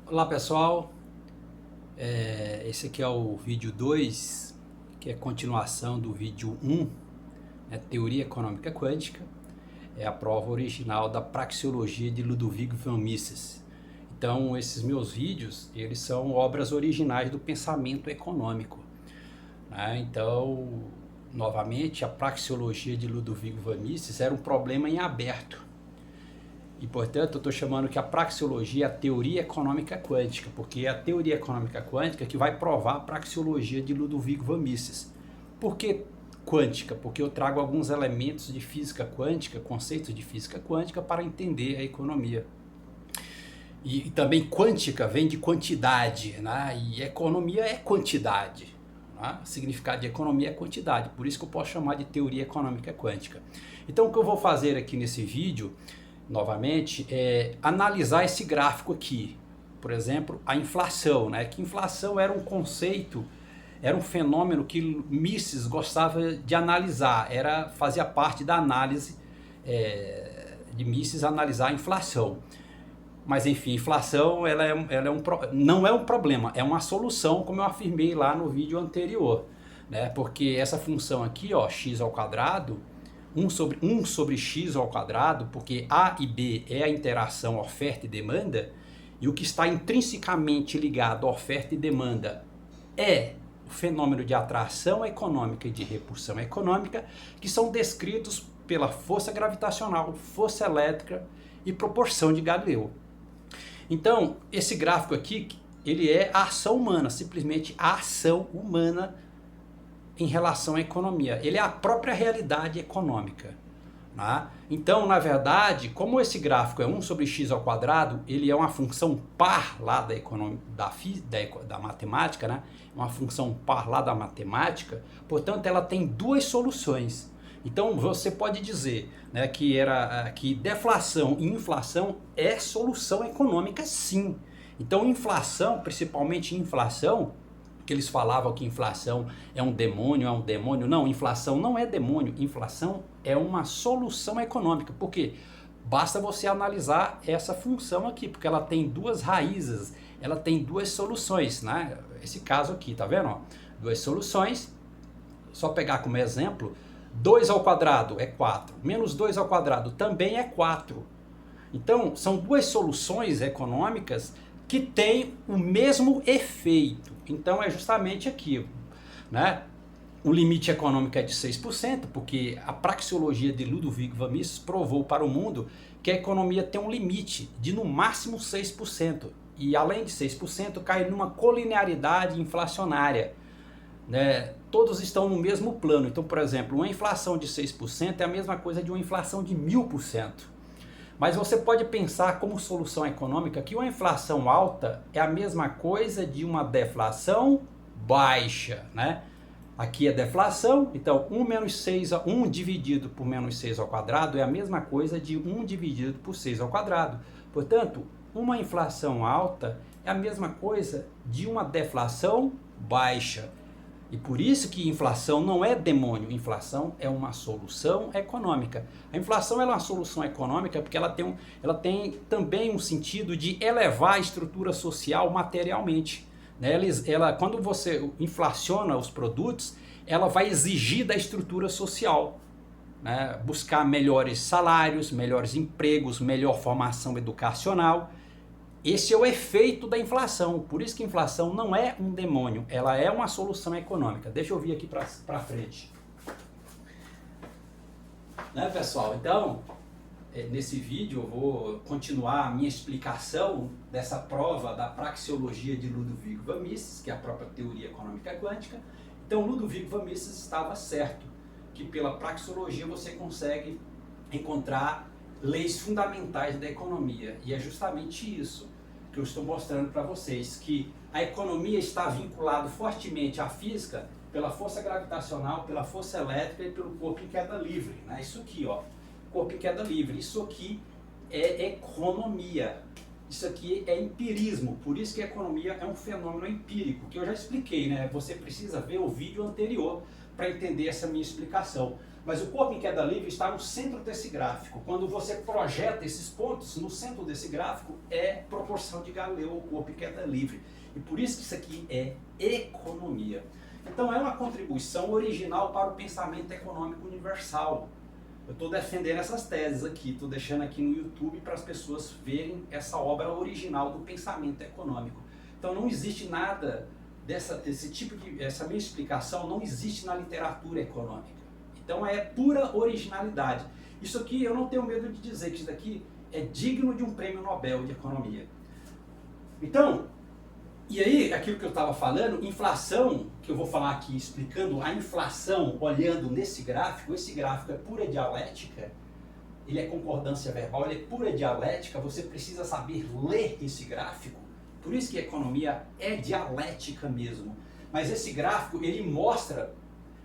Olá pessoal, esse aqui é o vídeo 2, que é continuação do vídeo 1, Teoria Econômica Quântica, é a prova original da praxeologia de Ludwig von Mises. Então esses meus vídeos, eles são obras originais do pensamento econômico, né? Então, novamente, a praxeologia de Ludwig von Mises era um problema em aberto. E, portanto, eu estou chamando que a praxeologia é a teoria econômica quântica, porque é a teoria econômica quântica que vai provar a praxeologia de Ludwig von Mises. Por que quântica? Porque eu trago alguns elementos de física quântica, conceitos de física quântica, para entender a economia. E também quântica vem de quantidade, né? E economia é quantidade. Né? O significado de economia é quantidade, por isso que eu posso chamar de teoria econômica quântica. Então, o que eu vou fazer aqui nesse vídeo novamente, analisar esse gráfico aqui. Por exemplo, a inflação, né? Que inflação era um conceito, era um fenômeno que Mises gostava de analisar, fazia parte da análise de Mises analisar a inflação. Mas enfim, inflação não é um problema, é uma solução, como eu afirmei lá no vídeo anterior, né? Porque essa função aqui, ó, x ao quadrado, 1 sobre x ao quadrado, porque A e B é a interação oferta e demanda, e o que está intrinsecamente ligado à oferta e demanda é o fenômeno de atração econômica e de repulsão econômica, que são descritos pela força gravitacional, força elétrica e proporção de Galileu. Então, esse gráfico aqui, ele é a ação humana, simplesmente a ação humana em relação à economia. Ele é a própria realidade econômica. Né? Então, na verdade, como esse gráfico é 1 sobre x ao quadrado, ele é uma função par lá da matemática, né? Uma função par lá da matemática, portanto, ela tem duas soluções. Então, você pode dizer, né, que deflação e inflação é solução econômica, sim. Então, inflação, principalmente inflação, que eles falavam que inflação é um demônio. Não, inflação não é demônio, inflação é uma solução econômica. Por quê? Basta você analisar essa função aqui, porque ela tem duas raízes, ela tem duas soluções, né? Esse caso aqui, tá vendo? Ó, duas soluções, só pegar como exemplo, 2 ao quadrado é 4, menos 2 ao quadrado também é 4. Então, são duas soluções econômicas que tem o mesmo efeito. Então é justamente aqui, né? O limite econômico é de 6%, porque a praxeologia de Ludwig von Mises provou para o mundo que a economia tem um limite de no máximo 6%. E além de 6%, cai numa colinearidade inflacionária, né? Todos estão no mesmo plano. Então, por exemplo, uma inflação de 6% é a mesma coisa de uma inflação de 1000%. Mas você pode pensar como solução econômica que uma inflação alta é a mesma coisa de uma deflação baixa, né? Aqui é deflação, então 1 dividido por menos 6 ao quadrado é a mesma coisa de 1 dividido por 6 ao quadrado. Portanto, uma inflação alta é a mesma coisa de uma deflação baixa. E por isso que inflação não é demônio, inflação é uma solução econômica. A inflação é uma solução econômica porque ela tem também um sentido de elevar a estrutura social materialmente. Né? Quando você inflaciona os produtos, ela vai exigir da estrutura social, né? Buscar melhores salários, melhores empregos, melhor formação educacional. Esse é o efeito da inflação, por isso que a inflação não é um demônio, ela é uma solução econômica. Deixa eu vir aqui para frente. Né, pessoal? Então, nesse vídeo eu vou continuar a minha explicação dessa prova da praxeologia de Ludwig von Mises, que é a própria teoria econômica quântica. Então, Ludwig von Mises estava certo, que pela praxeologia você consegue encontrar leis fundamentais da economia, e é justamente isso que eu estou mostrando para vocês, que a economia está vinculada fortemente à física pela força gravitacional, pela força elétrica e pelo corpo em queda livre, né? Isso aqui, ó, corpo em queda livre, isso aqui é economia, isso aqui é empirismo, por isso que a economia é um fenômeno empírico, que eu já expliquei, né? Você precisa ver o vídeo anterior para entender essa minha explicação. Mas o corpo em queda livre está no centro desse gráfico. Quando você projeta esses pontos, no centro desse gráfico é proporção de Galileu ao corpo em queda livre. E por isso que isso aqui é economia. Então é uma contribuição original para o pensamento econômico universal. Eu estou defendendo essas teses aqui, estou deixando aqui no YouTube para as pessoas verem essa obra original do pensamento econômico. Então não existe nada essa minha explicação não existe na literatura econômica. Então é pura originalidade. Isso aqui eu não tenho medo de dizer que isso daqui é digno de um prêmio Nobel de Economia. Então, e aí, aquilo que eu estava falando, inflação, que eu vou falar aqui explicando a inflação, olhando nesse gráfico, esse gráfico é pura dialética, ele é concordância verbal, ele é pura dialética, você precisa saber ler esse gráfico, por isso que a economia é dialética mesmo. Mas esse gráfico, ele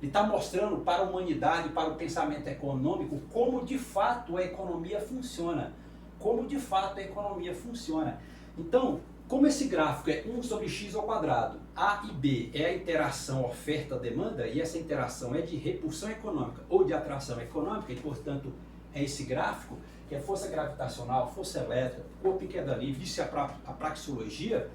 está mostrando para a humanidade, para o pensamento econômico, como de fato a economia funciona. Como de fato a economia funciona. Então, como esse gráfico é 1 sobre x ao quadrado, A e B é a interação oferta-demanda, e essa interação é de repulsão econômica ou de atração econômica, e portanto é esse gráfico, que é força gravitacional, força elétrica, corpo em queda livre, isso é a praxeologia,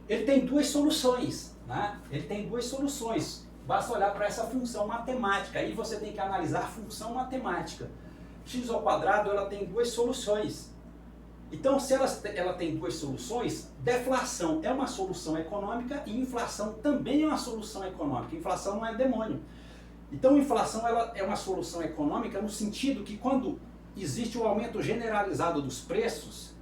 ele tem duas soluções, né? Ele tem duas soluções. Basta olhar para essa função matemática, aí você tem que analisar a função matemática. X ao quadrado ela tem duas soluções. Então, se ela tem duas soluções, deflação é uma solução econômica e inflação também é uma solução econômica. Inflação não é demônio. Então, inflação ela é uma solução econômica no sentido que quando existe um aumento generalizado dos preços,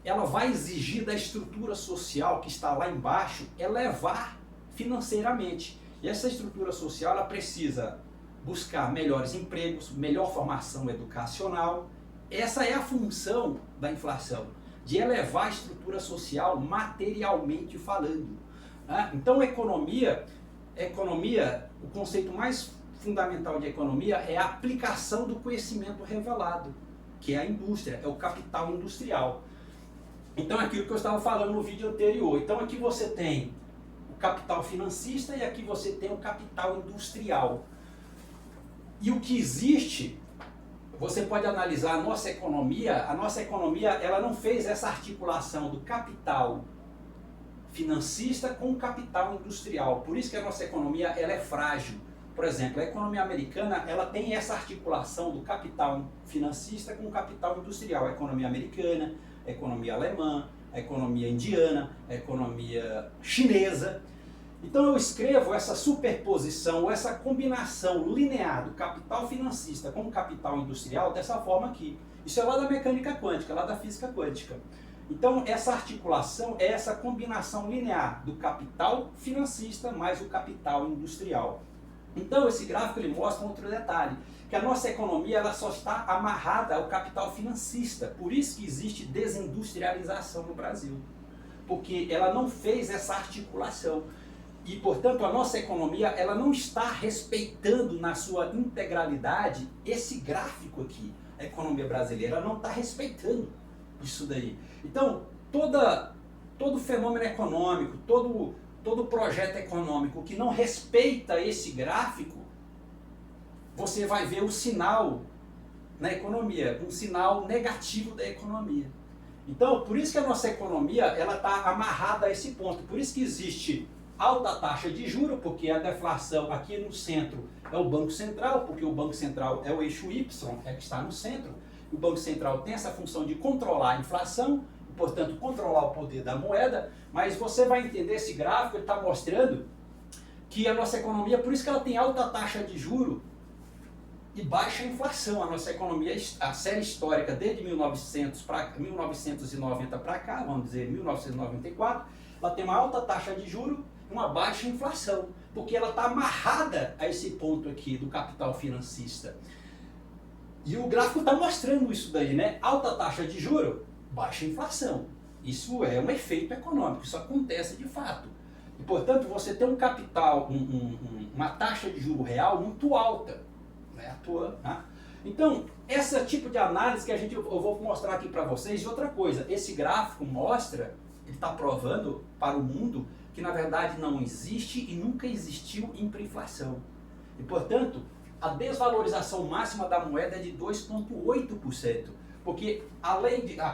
ela vai exigir da estrutura social que está lá embaixo elevar financeiramente. E essa estrutura social ela precisa buscar melhores empregos, melhor formação educacional. Essa é a função da inflação, de elevar a estrutura social materialmente falando. Né? Então, economia, o conceito mais fundamental de economia é a aplicação do conhecimento revelado, que é a indústria, é o capital industrial. Então, é aquilo que eu estava falando no vídeo anterior. Então, aqui você tem o capital financista e aqui você tem o capital industrial. E o que existe... Você pode analisar a nossa economia ela não fez essa articulação do capital financista com o capital industrial. Por isso que a nossa economia ela é frágil. Por exemplo, a economia americana ela tem essa articulação do capital financista com o capital industrial. A economia americana, a economia alemã, a economia indiana, a economia chinesa. Então eu escrevo essa superposição, ou essa combinação linear do capital financista com o capital industrial dessa forma aqui. Isso é lá da mecânica quântica, lá da física quântica. Então essa articulação é essa combinação linear do capital financista mais o capital industrial. Então esse gráfico ele mostra outro detalhe, que a nossa economia ela só está amarrada ao capital financista. Por isso que existe desindustrialização no Brasil, porque ela não fez essa articulação. E, portanto, a nossa economia ela não está respeitando na sua integralidade esse gráfico aqui. A economia brasileira não está respeitando isso daí. Então, todo fenômeno econômico, todo projeto econômico que não respeita esse gráfico, você vai ver o sinal na economia, um sinal negativo da economia. Então, por isso que a nossa economia ela está amarrada a esse ponto. Por isso que existe alta taxa de juros, porque a deflação aqui no centro é o Banco Central, porque o Banco Central é o eixo Y, é que está no centro. O Banco Central tem essa função de controlar a inflação, e, portanto, controlar o poder da moeda, mas você vai entender esse gráfico, ele está mostrando que a nossa economia, por isso que ela tem alta taxa de juros e baixa inflação. A nossa economia, a série histórica desde 1990 para cá, vamos dizer 1994, ela tem uma alta taxa de juros, uma baixa inflação, porque ela está amarrada a esse ponto aqui do capital financista. E o gráfico está mostrando isso daí, né? Alta taxa de juros, baixa inflação. Isso é um efeito econômico, isso acontece de fato. E, portanto, você tem um capital, uma taxa de juro real muito alta, né? Então, esse tipo de análise que eu vou mostrar aqui para vocês. E outra coisa, esse gráfico mostra, ele está provando para o mundo que na verdade não existe e nunca existiu hiperinflação. E portanto, a desvalorização máxima da moeda é de 2,8%, porque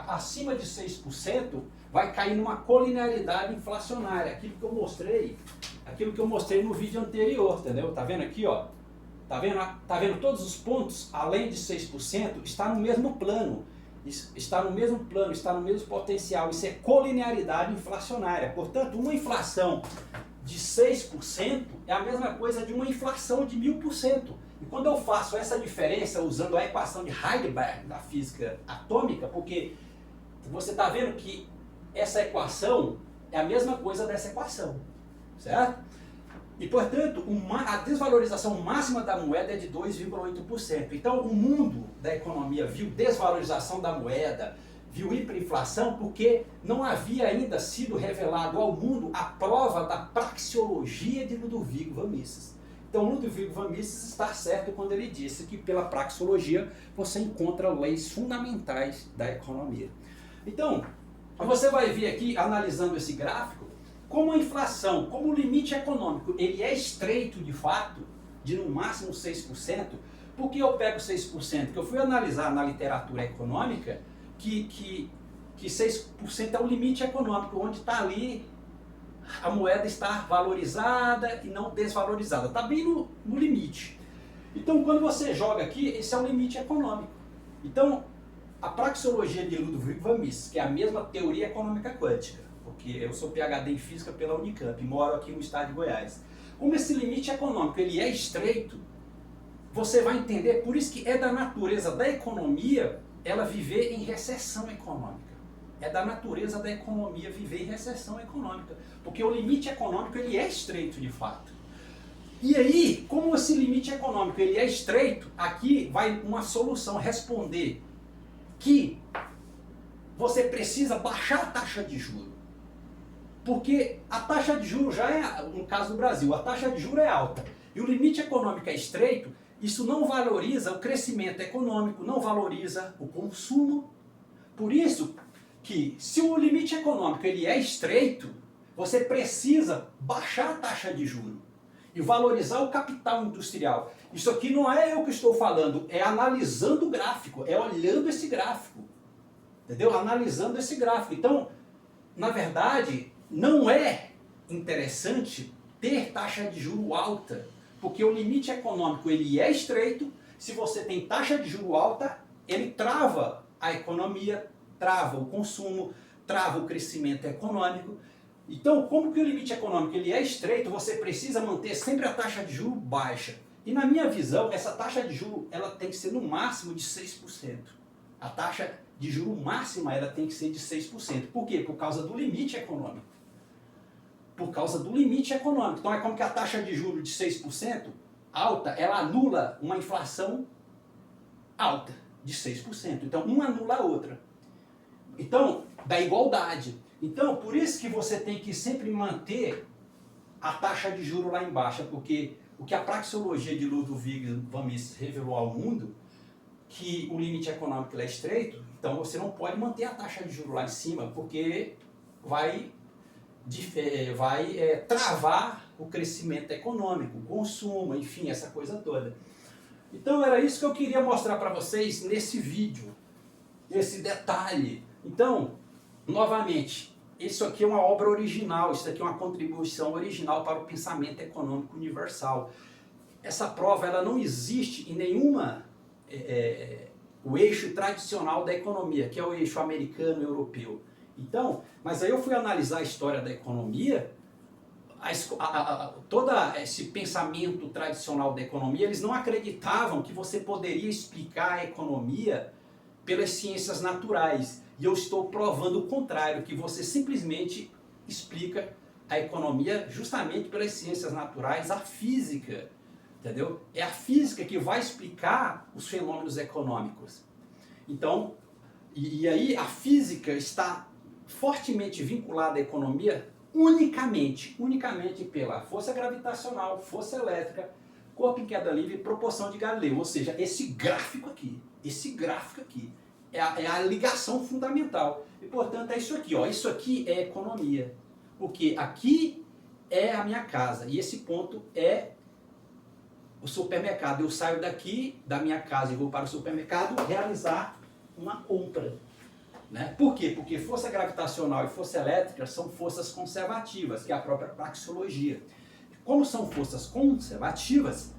acima de 6% vai cair numa colinearidade inflacionária, aquilo que eu mostrei no vídeo anterior, entendeu? Tá vendo aqui, ó? Tá vendo todos os pontos, além de 6%, está no mesmo plano. Está no mesmo plano, está no mesmo potencial. Isso é colinearidade inflacionária. Portanto, uma inflação de 6% é a mesma coisa de uma inflação de 1000%. E quando eu faço essa diferença usando a equação de Heisenberg da física atômica, porque você está vendo que essa equação é a mesma coisa dessa equação, certo? E, portanto, a desvalorização máxima da moeda é de 2,8%. Então, o mundo da economia viu desvalorização da moeda, viu hiperinflação, porque não havia ainda sido revelado ao mundo a prova da praxeologia de Ludovico von Mises. Então, Ludovico von Mises está certo quando ele disse que pela praxeologia você encontra leis fundamentais da economia. Então, você vai ver aqui, analisando esse gráfico, como a inflação, como o limite econômico, ele é estreito de fato, de no máximo 6%. Por que eu pego 6%? Porque eu fui analisar na literatura econômica que 6% é o limite econômico, onde está ali a moeda está valorizada e não desvalorizada. Está bem no limite. Então, quando você joga aqui, esse é o limite econômico. Então, a praxeologia de Ludwig von Mises, que é a mesma teoria econômica quântica, porque eu sou PhD em física pela Unicamp, moro aqui no estado de Goiás. Como esse limite econômico ele é estreito, você vai entender, por isso que é da natureza da economia ela viver em recessão econômica. É da natureza da economia viver em recessão econômica, porque o limite econômico ele é estreito de fato. E aí, como esse limite econômico ele é estreito, aqui vai uma solução responder que você precisa baixar a taxa de juros. Porque a taxa de juros já é, no caso do Brasil, a taxa de juros é alta e o limite econômico é estreito, isso não valoriza o crescimento econômico, não valoriza o consumo. Por isso que se o limite econômico ele é estreito, você precisa baixar a taxa de juros e valorizar o capital industrial. Isso aqui não é eu que estou falando, é analisando o gráfico, é olhando esse gráfico, entendeu? Analisando esse gráfico. Então, na verdade, não é interessante ter taxa de juro alta, porque o limite econômico ele é estreito. Se você tem taxa de juro alta, ele trava a economia, trava o consumo, trava o crescimento econômico. Então, como que o limite econômico ele é estreito, você precisa manter sempre a taxa de juro baixa. E na minha visão, essa taxa de juro ela tem que ser no máximo de 6%. A taxa de juro máxima ela tem que ser de 6%. Por quê? Por causa do limite econômico. Por causa do limite econômico. Então é como que a taxa de juros de 6% alta, ela anula uma inflação alta de 6%. Então uma anula a outra. Então, da igualdade. Então, por isso que você tem que sempre manter a taxa de juros lá embaixo, porque o que a praxeologia de Ludwig von Mises revelou ao mundo, que o limite econômico é estreito, então você não pode manter a taxa de juros lá em cima, porque vai travar o crescimento econômico, o consumo, enfim, essa coisa toda. Então era isso que eu queria mostrar para vocês nesse vídeo, esse detalhe. Então, novamente, isso aqui é uma obra original, isso aqui é uma contribuição original para o pensamento econômico universal. Essa prova ela não existe em nenhuma o eixo tradicional da economia, que é o eixo americano e europeu. Então, mas aí eu fui analisar a história da economia, todo esse pensamento tradicional da economia, eles não acreditavam que você poderia explicar a economia pelas ciências naturais. E eu estou provando o contrário, que você simplesmente explica a economia justamente pelas ciências naturais, a física, entendeu? É a física que vai explicar os fenômenos econômicos. Então, e aí a física está fortemente vinculada à economia unicamente pela força gravitacional, força elétrica, corpo em queda livre e proporção de Galileu. Ou seja, esse gráfico aqui é a ligação fundamental. E, portanto, é isso aqui. Ó. Isso aqui é economia. Porque aqui é a minha casa. E esse ponto é o supermercado. Eu saio daqui, da minha casa e vou para o supermercado realizar uma compra. Né? Por quê? Porque força gravitacional e força elétrica são forças conservativas, que é a própria praxeologia. Como são forças conservativas,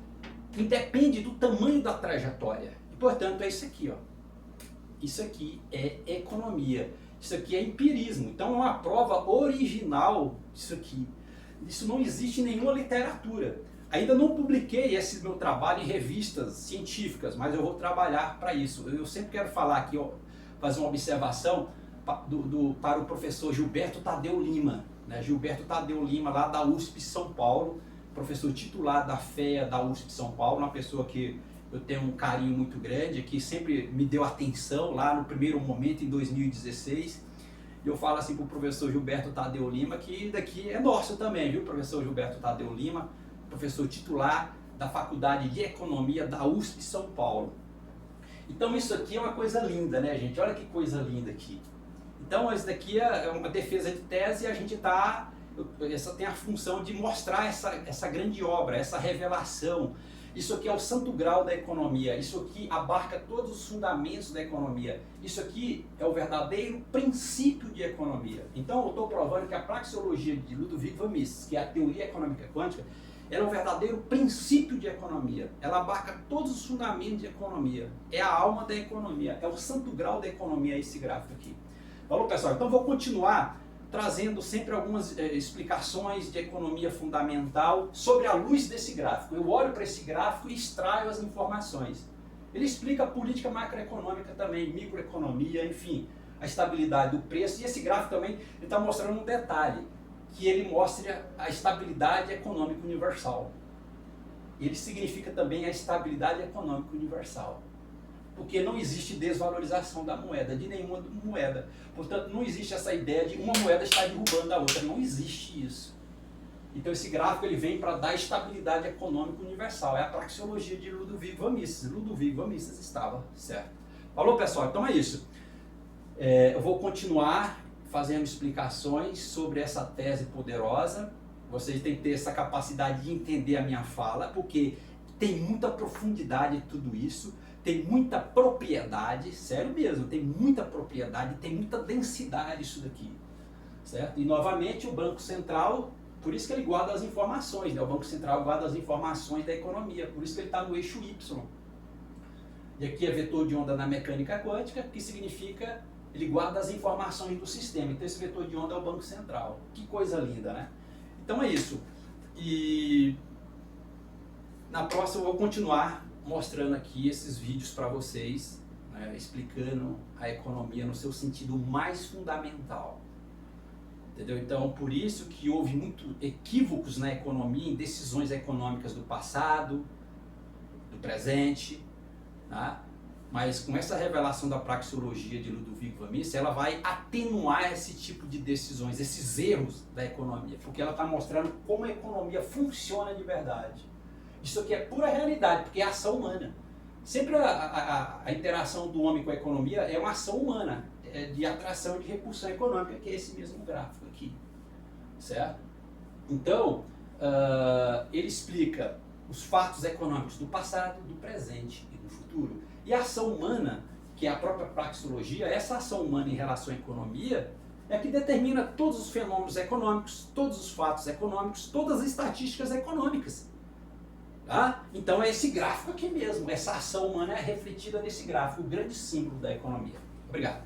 independe do tamanho da trajetória. E, portanto, é isso aqui. Ó. Isso aqui é economia. Isso aqui é empirismo. Então, é uma prova original disso aqui. Isso não existe em nenhuma literatura. Ainda não publiquei esse meu trabalho em revistas científicas, mas eu vou trabalhar para isso. Eu sempre quero falar aqui, ó, fazer uma observação para o professor Gilberto Tadeu Lima. Né? Gilberto Tadeu Lima, lá da USP São Paulo, professor titular da FEA da USP São Paulo, uma pessoa que eu tenho um carinho muito grande, que sempre me deu atenção lá no primeiro momento, em 2016. E eu falo assim para o professor Gilberto Tadeu Lima, que daqui é nosso também, viu, professor Gilberto Tadeu Lima, professor titular da Faculdade de Economia da USP São Paulo. Então isso aqui é uma coisa linda, né, gente? Olha que coisa linda aqui. Então isso daqui é uma defesa de tese e a gente essa tem a função de mostrar essa grande obra, essa revelação. Isso aqui é o santo grau da economia, isso aqui abarca todos os fundamentos da economia. Isso aqui é o verdadeiro princípio de economia. Então eu estou provando que a praxeologia de Ludwig von Mises, que é a teoria econômica quântica, ela é um verdadeiro princípio de economia. Ela abarca todos os fundamentos de economia. É a alma da economia, é o santo grau da economia esse gráfico aqui. Falou, pessoal? Então vou continuar trazendo sempre algumas explicações de economia fundamental sobre a luz desse gráfico. Eu olho para esse gráfico e extraio as informações. Ele explica a política macroeconômica também, microeconomia, enfim, a estabilidade do preço. E esse gráfico também está mostrando um detalhe, que ele mostra a estabilidade econômica universal. Ele significa também a estabilidade econômica universal. Porque não existe desvalorização da moeda, de nenhuma moeda. Portanto, não existe essa ideia de uma moeda estar derrubando a outra. Não existe isso. Então esse gráfico ele vem para dar estabilidade econômica universal. É a praxeologia de Ludwig von Mises. Ludwig von Mises estava certo. Falou, pessoal? Então é isso. Eu vou continuar fazendo explicações sobre essa tese poderosa. Vocês têm que ter essa capacidade de entender a minha fala, porque tem muita profundidade em tudo isso, tem muita propriedade, sério mesmo, tem muita propriedade, tem muita densidade isso daqui, certo? E novamente o Banco Central, por isso que ele guarda as informações, né? O Banco Central guarda as informações da economia, por isso que ele está no eixo Y. E aqui é vetor de onda na mecânica quântica, que significa ele guarda as informações do sistema. Então esse vetor de onda é o Banco Central. Que coisa linda, né? Então é isso. E na próxima eu vou continuar mostrando aqui esses vídeos para vocês, né, explicando a economia no seu sentido mais fundamental. Entendeu? Então, por isso que houve muitos equívocos na economia, em decisões econômicas do passado, do presente, tá? Mas com essa revelação da praxeologia de Ludwig von Mises, ela vai atenuar esse tipo de decisões, esses erros da economia, porque ela está mostrando como a economia funciona de verdade. Isso aqui é pura realidade, porque é ação humana. Sempre a interação do homem com a economia é uma ação humana, de atração e de repulsão econômica, que é esse mesmo gráfico aqui, certo? Então, ele explica os fatos econômicos do passado, do presente e do futuro. E a ação humana, que é a própria praxeologia, essa ação humana em relação à economia, é que determina todos os fenômenos econômicos, todos os fatos econômicos, todas as estatísticas econômicas. Tá? Então é esse gráfico aqui mesmo, essa ação humana é refletida nesse gráfico, o grande símbolo da economia. Obrigado.